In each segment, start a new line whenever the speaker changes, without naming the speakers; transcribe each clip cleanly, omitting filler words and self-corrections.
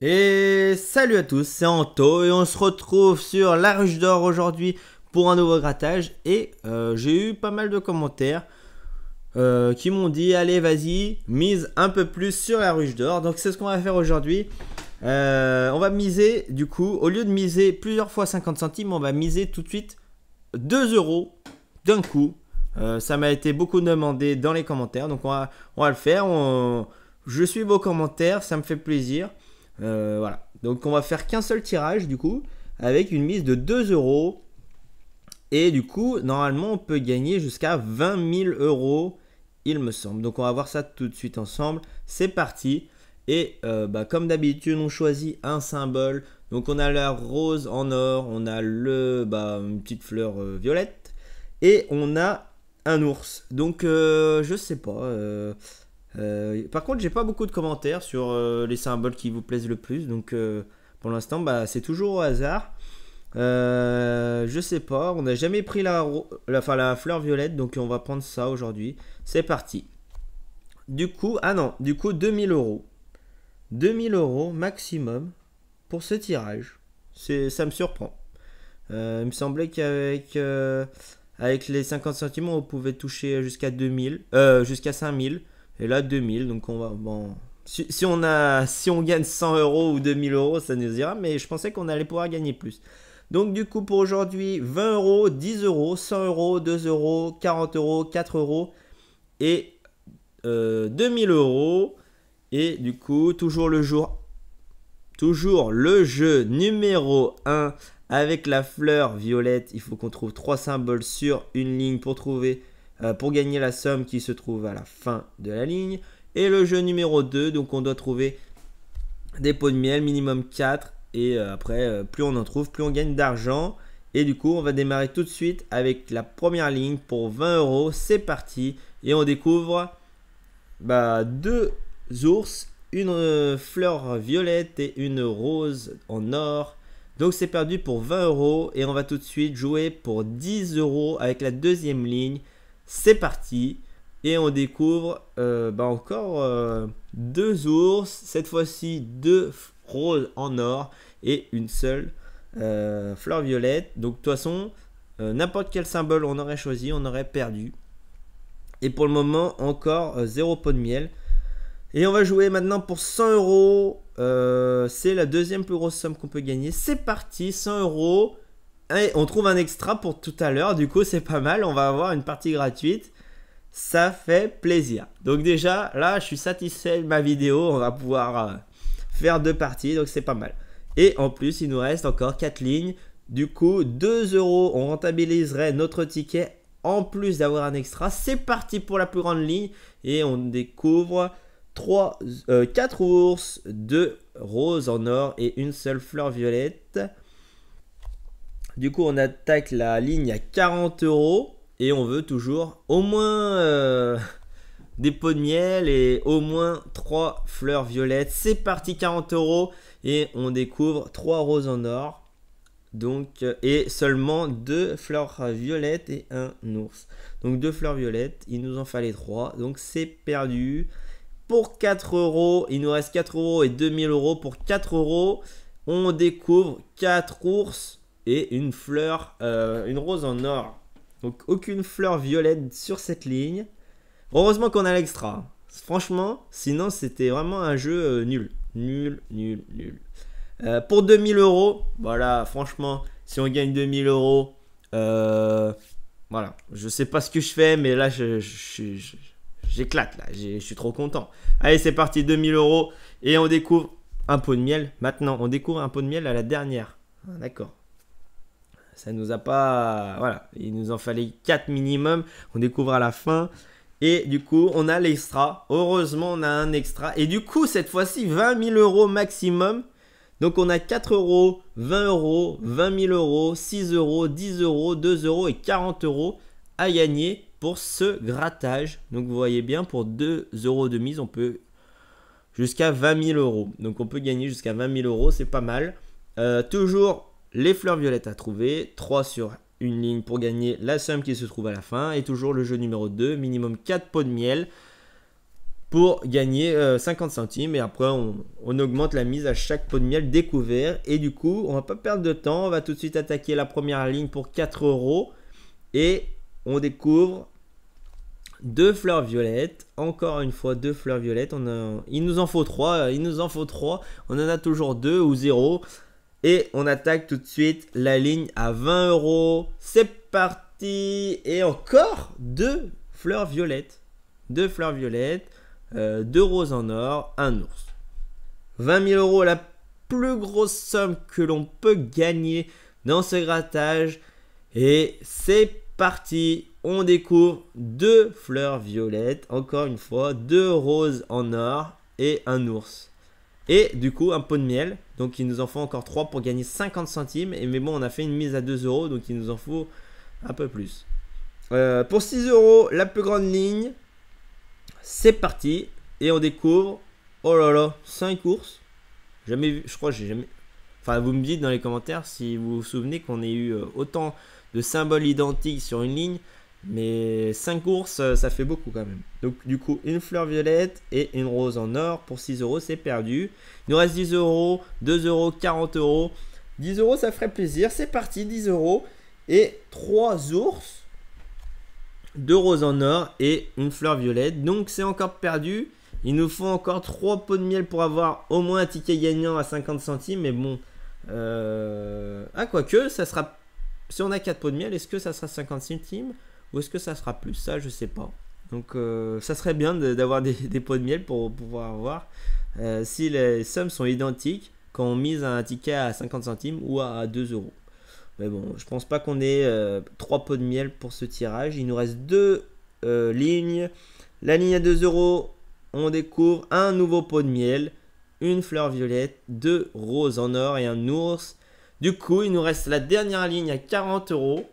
Et salut à tous, c'est Anto et on se retrouve sur la ruche d'or aujourd'hui pour un nouveau grattage. Et j'ai eu pas mal de commentaires qui m'ont dit allez vas-y, mise un peu plus sur la ruche d'or. Donc c'est ce qu'on va faire aujourd'hui. On va miser du coup, au lieu de miser plusieurs fois 50 centimes, on va miser tout de suite 2 euros d'un coup. Ça m'a été beaucoup demandé dans les commentaires, donc on va le faire. Je suis vos commentaires, ça me fait plaisir. Voilà, donc on va faire qu'un seul tirage du coup, avec une mise de 2 euros. Et du coup, normalement, on peut gagner jusqu'à 20 000 euros, il me semble. Donc on va voir ça tout de suite ensemble. C'est parti. Et comme d'habitude, on choisit un symbole. Donc on a la rose en or, on a une petite fleur violette. Et on a un ours. Donc je sais pas. Par contre, j'ai pas beaucoup de commentaires sur les symboles qui vous plaisent le plus. Donc pour l'instant, c'est toujours au hasard. Je sais pas, on n'a jamais pris la fleur violette, donc on va prendre ça aujourd'hui. C'est parti. Du coup, 2000 euros. 2000 euros maximum pour ce tirage. Ça me surprend. Il me semblait qu'avec avec les 50 centimes, on pouvait toucher jusqu'à 2000, jusqu'à 5000. Et là, 2000. Donc on va. Bon. Si on gagne 100 euros ou 2000 euros, ça nous ira. Mais je pensais qu'on allait pouvoir gagner plus. Donc du coup pour aujourd'hui 20 euros, 10 euros, 100 euros, 2 euros, 40 euros, 4 euros et 2000 euros. Et du coup toujours le jeu numéro 1 avec la fleur violette. Il faut qu'on trouve 3 symboles sur une ligne pour gagner la somme qui se trouve à la fin de la ligne. Et le jeu numéro 2, donc on doit trouver des pots de miel, minimum 4. Et après, plus on en trouve, plus on gagne d'argent. Et du coup, on va démarrer tout de suite avec la première ligne pour 20 euros. C'est parti. Et on découvre 2 ours, une fleur violette et une rose en or. Donc c'est perdu pour 20 euros. Et on va tout de suite jouer pour 10 euros avec la deuxième ligne. C'est parti. Et on découvre encore 2 ours. Cette fois-ci, 2 rose en or et une seule fleur violette. Donc de toute façon, n'importe quel symbole on aurait choisi, on aurait perdu. Et pour le moment, encore 0 pot de miel. Et on va jouer maintenant pour 100 euros. C'est la deuxième plus grosse somme qu'on peut gagner. C'est parti, 100 euros. Et on trouve un extra pour tout à l'heure. Du coup, c'est pas mal. On va avoir une partie gratuite. Ça fait plaisir. Donc déjà, là, je suis satisfait de ma vidéo. On va pouvoir faire 2 parties, donc c'est pas mal. Et en plus, il nous reste encore 4 lignes. Du coup, 2 euros, on rentabiliserait notre ticket en plus d'avoir un extra. C'est parti pour la plus grande ligne. Et on découvre 4 ours, 2 roses en or et une seule fleur violette. Du coup, on attaque la ligne à 40 euros. Et on veut toujours au moins des pots de miel et au moins 3 fleurs violettes. C'est parti, 40 euros. Et on découvre 3 roses en or. Donc, et seulement 2 fleurs violettes et un ours. Donc 2 fleurs violettes, il nous en fallait 3. Donc c'est perdu. Pour 4 euros, il nous reste 4 euros et 2000 euros. Pour 4 euros, on découvre 4 ours et une fleur, une rose en or. Donc aucune fleur violette sur cette ligne. Heureusement qu'on a l'extra. Franchement, sinon c'était vraiment un jeu nul. Nul. Pour 2000 euros, voilà, franchement, si on gagne 2000 euros, voilà. Je sais pas ce que je fais, mais là, j'éclate, là. Je suis trop content. Allez, c'est parti, 2000 euros. Et on découvre un pot de miel. Maintenant, on découvre un pot de miel à la dernière. D'accord. Ça nous a pas... Voilà, il nous en fallait 4 minimum. On découvre à la fin. Et du coup, on a l'extra. Heureusement, on a un extra. Et du coup, cette fois-ci, 20 000 euros maximum. Donc, on a 4 euros, 20 euros, 20 000 euros, 6 euros, 10 euros, 2 euros et 40 euros à gagner pour ce grattage. Donc, vous voyez bien, pour 2 euros de mise, on peut jusqu'à 20 000 euros. Donc, on peut gagner jusqu'à 20 000 euros. C'est pas mal. Toujours... les fleurs violettes à trouver, 3 sur une ligne pour gagner la somme qui se trouve à la fin. Et toujours le jeu numéro 2, minimum 4 pots de miel pour gagner 50 centimes. Et après, on augmente la mise à chaque pot de miel découvert. Et du coup, on va pas perdre de temps. On va tout de suite attaquer la première ligne pour 4 €. Et on découvre 2 fleurs violettes. Encore une fois, 2 fleurs violettes. Il nous en faut 3. Il nous en faut 3. On en a toujours 2 ou 0. Et on attaque tout de suite la ligne à 20 €. C'est parti. Et encore 2 fleurs violettes. 2 fleurs violettes. 2 roses en or, un ours. 20 000 €, la plus grosse somme que l'on peut gagner dans ce grattage. Et c'est parti. On découvre 2 fleurs violettes, encore une fois, 2 roses en or et un ours. Et du coup, un pot de miel. Donc, il nous en faut encore 3 pour gagner 50 centimes. Mais bon, on a fait une mise à 2 €, donc il nous en faut un peu plus. Pour 6 €, la plus grande ligne. C'est parti. Et on découvre, oh là là, 5 ours. Jamais vu, je crois que j'ai jamais... Enfin, vous me dites dans les commentaires si vous vous souvenez qu'on ait eu autant de symboles identiques sur une ligne. Mais 5 ours, ça fait beaucoup quand même. Donc du coup, une fleur violette et une rose en or. Pour 6 €, c'est perdu. Il nous reste 10 €, 2 €, 40 €. 10 €, ça ferait plaisir. C'est parti, 10 €. Et 3 ours. 2 roses en or et une fleur violette. Donc c'est encore perdu. Il nous faut encore 3 pots de miel pour avoir au moins un ticket gagnant à 50 centimes. Mais bon, quoique, ça sera... Si on a 4 pots de miel, est-ce que ça sera 50 centimes ou est-ce que ça sera plus? Ça, je sais pas. Donc ça serait bien d'avoir des pots de miel pour pouvoir voir si les sommes sont identiques quand on mise un ticket à 50 centimes ou à 2 €. Mais bon, je pense pas qu'on ait 3 pots de miel pour ce tirage. Il nous reste 2 lignes. La ligne à 2 €, on découvre un nouveau pot de miel, une fleur violette, 2 roses en or et un ours. Du coup, il nous reste la dernière ligne à 40 €.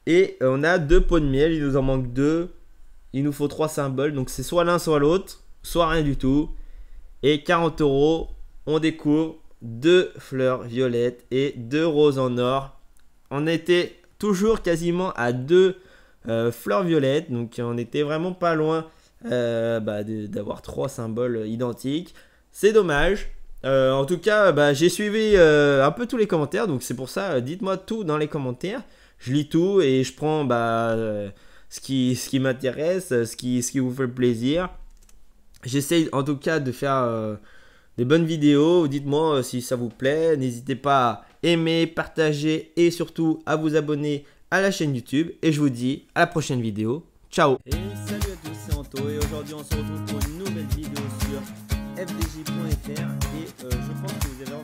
Et on a 2 pots de miel, il nous en manque 2. Il nous faut 3 symboles, donc c'est soit l'un soit l'autre, soit rien du tout. Et 40 €, on découvre 2 fleurs violettes et 2 roses en or. On était toujours quasiment à 2 fleurs violettes, donc on était vraiment pas loin d'avoir 3 symboles identiques. C'est dommage. En tout cas, j'ai suivi un peu tous les commentaires, donc c'est pour ça, dites-moi tout dans les commentaires. Je lis tout et je prends ce qui m'intéresse, ce qui vous fait plaisir. J'essaye en tout cas de faire des bonnes vidéos. Dites-moi si ça vous plaît. N'hésitez pas à aimer, partager et surtout à vous abonner à la chaîne YouTube. Et je vous dis à la prochaine vidéo. Ciao. Et salut à tous, c'est Anto et aujourd'hui on se retrouve pour une nouvelle vidéo sur fdj.fr et je pense que vous avez remarqué